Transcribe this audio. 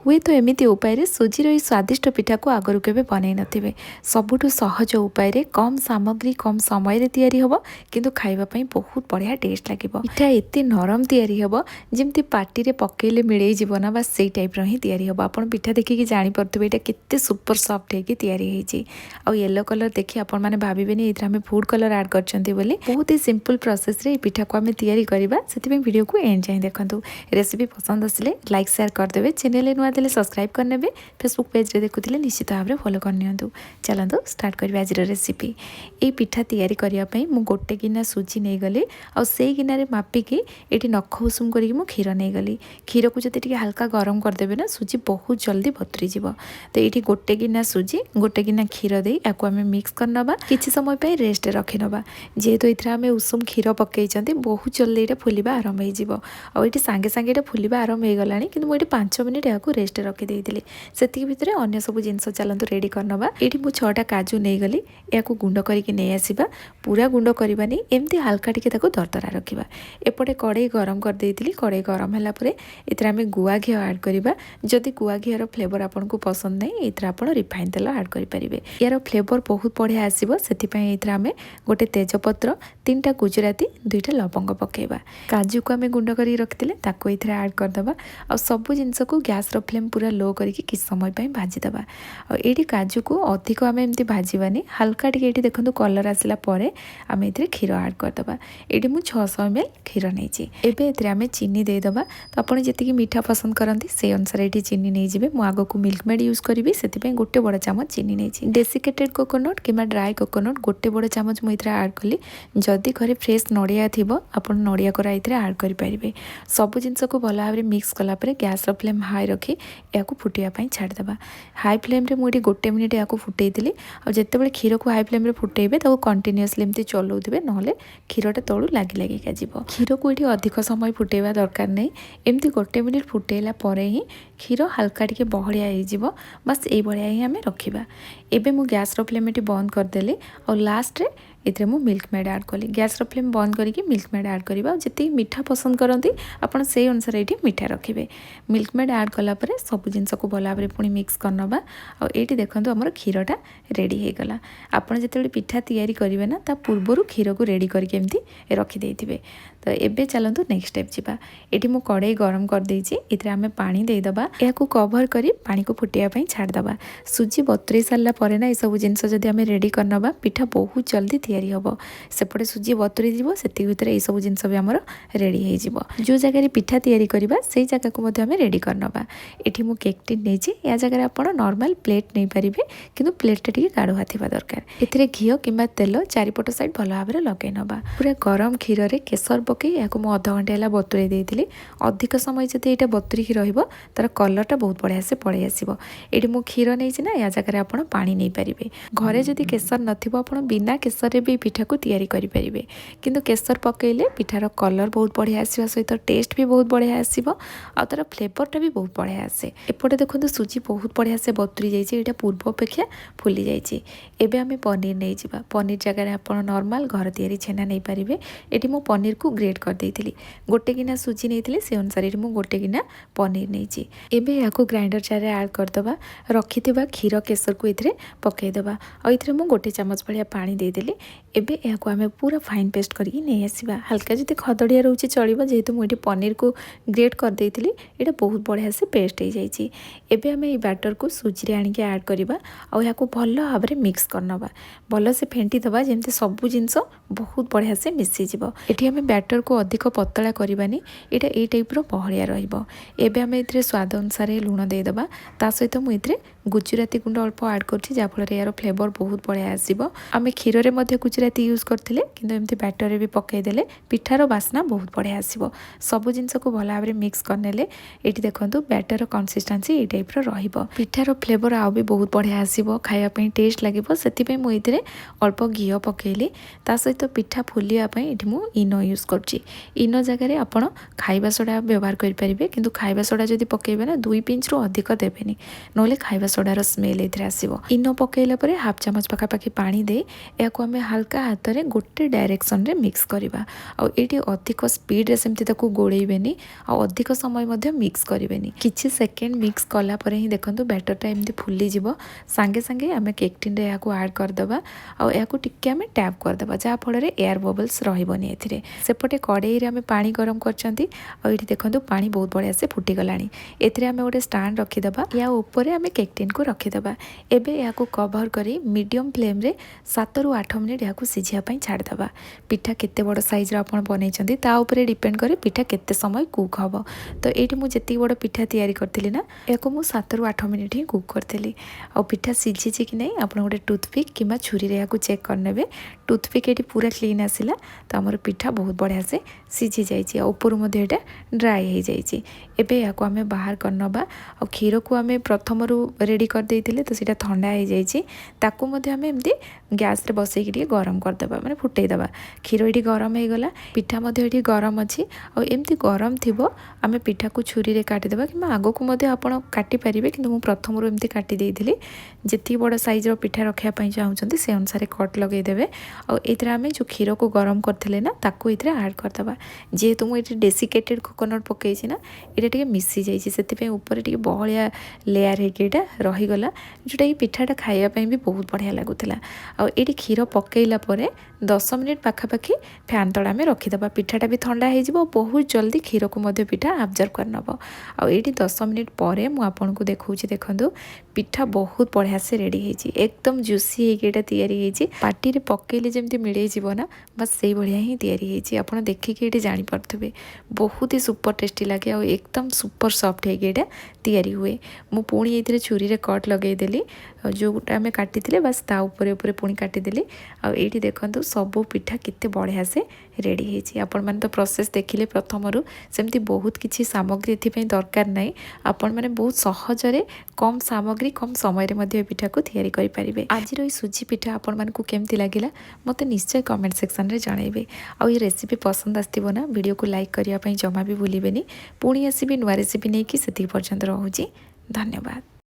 हुए तो एमती उपाय सुजीर ये स्वादिष्ट पिठा को आगरू केबे बनई नथिबे। सबुठु सहज उपाय कम सामग्री कम समय तैयारी होबो किंतु खाइबा पई बहुत बढ़िया टेस्ट लागिबो। पिठा एते नरम तैयारी होबो जेमती पार्टी रे पकेइले मिळेई जीवन बस सेई टाइप रो ही तैयारी होबो। आपण पिठा देखि कि जानि परतबे एटा केते सुपर सॉफ्ट हे कि तैयारी हेची। आ येलो कलर देखि आपण माने भाबिबेनी एथरा हम फूड कलर ऐड करचंती बोली। बहुत ही सिंपल प्रोसेस रे पिठा को हम तैयारी करबा। सेति पे वीडियो को एंड जाय देखंतु। रेसिपी पसंद आसले लाइक शेयर कर देबे। चैनल नुआ देले सब्सक्राइब करनेबे। फेसबुक पेज रे देखुथिले निश्चित भाव रे फॉलो करनियंतु। चलंतु स्टार्ट करबे आज रेसिपी। ए पिठा तैयारी करिया पई मु गोटे गिना सुजी नै गली आ सेई गिना रे मापी के एटी नख उषुम करी मु खीर नै गली। खीर को जति टिके हल्का गरम कर देबे ना सुजी बहुत जल्दी बतरी जिवो। तो एटी गोटे गिना सुजी गोटे गिना खीर देई आको हमें मिक्स करनबा। किछि समय पई रेस्ट रखिनबा। जेहेतु इथरा हमें उषुम खीर पकेइचंती बहुत जल्दी एटा फुलिबा आरंभ हे जिवो। आ एटी संगे संगे एटा फुलिबा आरंभ हे गलानी किंतु मु एटी 5 मिनिट याको रेस्ट रखि देइतिली। सेति भितरे अन्य सब जिंस चलंतु रेडी करनबा। एटी मु 6टा काजू नै गली याको गुंड करिके नै आसीबा। पूरा गुंड करबानी एमती हल्का टिके ताको दरदरा रखिबा। एपटे कड़ाई गरम कर देइतिली। कड़ाई गरम होला परे एथरा हमें गुआ घी ऐड करिबा। जदि गुआ घी रो फ्लेवर आपन को पसंद नै एथरा आपन रिफाइन तेल ऐड करि परिबे। यार फ्लेवर बहुत बढ़िया आसीबो। सेति पई एथरा हमें गोटे तेजपत्र 3टा गुजराती 2टा लवंग पकेबा। काजू को हमें गुंड करी रखितिले ताको एथरा ऐड कर दबा। आ सब जिंस को गैस रो फ्लेम पूरा लो करिके किस समय पई भाजी दबा। आ एटी काजू को अधिक हमें एमती भाजीबानी हल्का टिके एटी देखंतु कलर आसिला परे हमें एथरे खीर ऐड कर दबा। एटी मु 600 ml खीर नैची। एबे एथरे हमें चीनी दे दबा। तो आपण जति मीठा पसंद करंती से अनुसार एटी चीनी नै जिवे। मु आगो को मिल्क मेड यूज करिवि सेति पई गोटे बड़ चामच चीनी नैची। डेसिकेटेड कोकोनट किबा ड्राई कोकोनट गोटे बड़ चामच मु एथरे ऐड कली। जदि घरे फ्रेश नडिया थिबो आपण नडिया कोरा एथरे ऐड करि परिबे। सब जिंस को भला भाबरे मिक्स कला परे गैस रो फ्लेम हाई रखी याको फुटिया पई छाड़ दबा। हाई फ्लेम रे मु एटी गोटे मिनिट याको फुटेइतिली। आ जते बेले खीर को हाई फ्लेम रे फुटेइबे ताको कंटीन्यूअसली एमती चलौथिबे नहले खीरटा तळु लागी लागी का जिवो। खीर को एटी अधिक समय फुटेइबा दरकार नै। एमती गोटे मिनिट फुटेइला परे ही खीर हल्का टिके बहलिया हे जिवो। बस ए बढिया ही हमें रखिबा। एबे मु गैस रो फ्लेम एटी बंद कर देली और लास्ट रे एथरे मु मिल्क मेड ऐड कली। गैस रो फ्लेम बंद करिके मिल्क मेड ऐड करिबा। जति मीठा पसंद करंती आपण सेई अनुसार एटी मीठा रखिबे। मिल्क मेड ऐड कला परे सब जिंस को भला भाबरे पुनी मिक्स करनबा। और एटी देखंतु हमर खीरटा रेडी हे गला। आपण जते पिठा तैयारी करिवे ना ता पूर्वरु खीर को रेडी करके एमती रखि देइथिबे। तो एबे चलंतु नेक्स्ट स्टेप जिबा। एटी मु कड़ाई गरम कर देइछि। एथरे हमें पानी दे दबा। याको कवर करी पानी को फुटिया पई छाड़ दबा। सुजी बतुरी सारला परे ना ए सब जिंस जदि हमें रेडी करनबा पिठा बहुत जल्दी तैयारी होबो। सेपटे सुजी बतुरी जिवो सेति भितरे ए सब जिंस भी हमर रेडी हे जिवो। जो जगह रे पिठा तैयारी करबा सेई जगह को मध्ये हमें रेडी करनबा। एठी मु केक टिन नेछि। या जगह रे आपण नॉर्मल प्लेट नै परिबे किंतु प्लेट टा टिके गाढ़ो हाथिबा दरकार। एथिरे घियो किंबा तेल चारिपट साइड भला भाबरे लगै नबा। पूरा गरम खीर रे केसर पके याको मु आधा घंटा हला बतुरे देइतिली। अधिक समय जति एटा बतुरी की रहिबो तार कलर टा बहुत बढ़िया से पळै आसीबो। एठी मु खीर नेछि ना या जगह रे आपण पानी नै परिबे। घरे जति केसर नथिबो आपण बिना केसर रे भी पिठा को तैयारी करि परिबे। किंतु केसर पकेइले पिठार कलर बहुत बढ़िया आसीबा सहित टेस्ट भी बहुत बढ़िया आसीबो। आ तार फ्लेवर टा भी बहुत बढ़िया आसे। एपटे देखंतु सुजी बहुत बढ़िया से बतुरी जाइछि। एटा पूर्व अपेक्षा फुली जाइछि। एबे हमें पनीर नै जिबा। पनीर जगह रे आपण नॉर्मल घर तैयारी छेना नै परिबे। एठी मु पनीर को ग्रेट कर देइतिली। गोटे गिना सुजी नेइतिली से अनुसार मु गोटे गिना पनीर नेइछि। एबे याको ग्राइंडर जार रे ऐड कर दबा। रखिथिबा खीर केसर को इथरे पकेइ दबा। आ इथरे मु गोटे चम्मच भलिया पानी दे देली। एबे याको हमें पूरा फाइन पेस्ट करके नै आसीबा। हल्का जति खदड़िया रहउछि चलिबो जेहेतु मु एठी पनीर को ग्रेट कर देइतिली। एटा बहुत बढ़िया से पेस्ट हे जाइछि। एबे हमें ई बैटर को सुजी रे आनि के ऐड करिबा। आ याको भलो भाबरे मिक्स करनबा। भलो से फेंटी दबा जेमति सब जिंस बहुत बढ़िया से मिसी जिवो। एठी हमें बैटर को अधिक पतला करिबानी। एटा ए टाइप रो बहलिया रहिबो। एबे हमें इथरे स्वाद अनुसार लूण दे दबा। ता सहित मु इथरे गुजराती गुंड अल्प ऐड करछि जा फल यार फ्लेवर बहुत बढ़िया आसीबो। आमे खीर रे मध्ये गुजराती यूज करथिले किंतु एमती बैटर रे भी पकेइ देले पिठार बास्ना बहुत बढ़िया आसीबो। सब जिंस को भला भाबरे मिक्स करनेले एठी देखंतु बैटर कंसिस्टेंसी ए टाइप रो रहिबो। पिठार फ्लेवर आ भी बहुत बढ़िया आसीबो। खाया पई टेस्ट लागिबो। सेति पई मु इथरे अल्प घियो पकेइली। ता सहित पिठा फुलिया पई एठी मु इनो यूज कर करुच्ची इनो जगार आपण खाइबा सोडा व्यवहार करेंगे किंतु खाइबा सोडा जब पकेबे ना 2 पिंच रु अधिक देवेनि नोले खाइबा सोडार स्मेल ये आसो इनो पकेला हाफ चामच पखापाखि पानी दे या आम हल्का हाथ में गोटे डायरेक्शन रे मिक्स करवा आठी अधिक स्पीड रे सेमती ताकू गोलेबेनी अधिक समय मिक्स करेंगे किछि सेकेंड मिक्स कलापर ही देखो बैटरटा एमती फुली जीव सांगे सांगे आम केक टिन रे याकू ऐड करदे आउ टिके आम टैप करदे जहाँफल एयर बबल्स रही सेपटे कड़े आम पा गरम करछंती और ये देखो पानी बहुत बढ़िया से फुटीगला एथिरे आम गोटे स्टाण्ड रखीदे या ऊपर आम केक टिन को रखीदे एबे या कवर करी मीडियम फ्लेम रे 7 ରୁ 8 मिनिट या सिझापी छाड़दे पिठा केते बड़ साइज आप बनई ता उपरे डिपेंड करे पिठा केते समय कुक हम तो ये मुझे बड़ पिठा तैयारी करी ना या 7 ରୁ 8 मिनिट ही कुक करी आ पिठा सिझी कि नहीं आप गोटे टूथपिक कि छुरी रे चेक करने टूथपिक ये पूरा क्लीन आसला तो आमर पिठा बहुत बढ़िया से सिझी जाइए ऊपर यहाँ ड्राए हो जाइए एबे या आम बाहर करनबा और क्षीर को आम प्रथम रेडी करदे तो सीटा ठंडा हो जाइए ताकू आम एमती गैस रे बसैकी गरम करदेबा माने फुटैदेबा क्षीर ये गरम हो गला पिठा ये गरम अच्छी और एमती गरम थी आम पिठा को छुरी रे काटिदेबा कि आग को आप काटिपारे कि मुझे प्रथम एमती काटी देइथिली जेती बड़ साइज पिठा रखापी चाहूँगी से अनुसार कट लगेदेवे और ये आम जो क्षीर को गरम करते ना ताकू ये ऐड करदे जेहेतु मुझे डेसिकेटेड कोकोनट पकई ना ये मिसी जाइए ऊपर टे बहलिया लेयर होगा रहीगला जोटा कि पिठाटा खावाई भी बहुत बढ़िया लगुला और ये क्षीर पकईला 10 मिनिट पाखापाखि फैन तले आम रखीदे पिठाटा भी ठंडा हो बहुत जल्दी क्षीर को पिठा आब्जर्व कर नब आ ये 10 मिनिट पर मुझे देखा देखूँ पिठा बहुत बढ़िया से रेडी होती एकदम जूसी होगा या पार्टी पकईले जमी मिले ना बस से भाया ही या आप देखिए ये जापे बहुत ही सुपर टेस्टी लगे और एकदम सुपर सॉफ्ट होगा तैयारी हुए मु पुणी ये छुरी रे कट लगेदेली जोटा आम काटी बस ता ऊपर पुणी काटिदेली आठी देखो सबू पिठा केते बढ़िया से रेडी होती आपण मैंने तो प्रोसेस देखिले प्रथम सेमती बहुत किसी सामग्री ये दरकार नहीं आपण मैंने बहुत सहजरे कम सामग्री कम समय रे पिठा को तैयारी करें आज सुजी पिठा आपण मानकु केमती लगिला मते निश्चय कमेंट सेक्शन रे जणाइबे आ ये रेसिपी पसंद आस्तिबो ना वीडियो को लाइक करिया पई जमा भी भूलिबेनी पुणी आसीबी नुआ रेसिपी नहीं कि सेति पर्यंत रहूची धन्यवाद।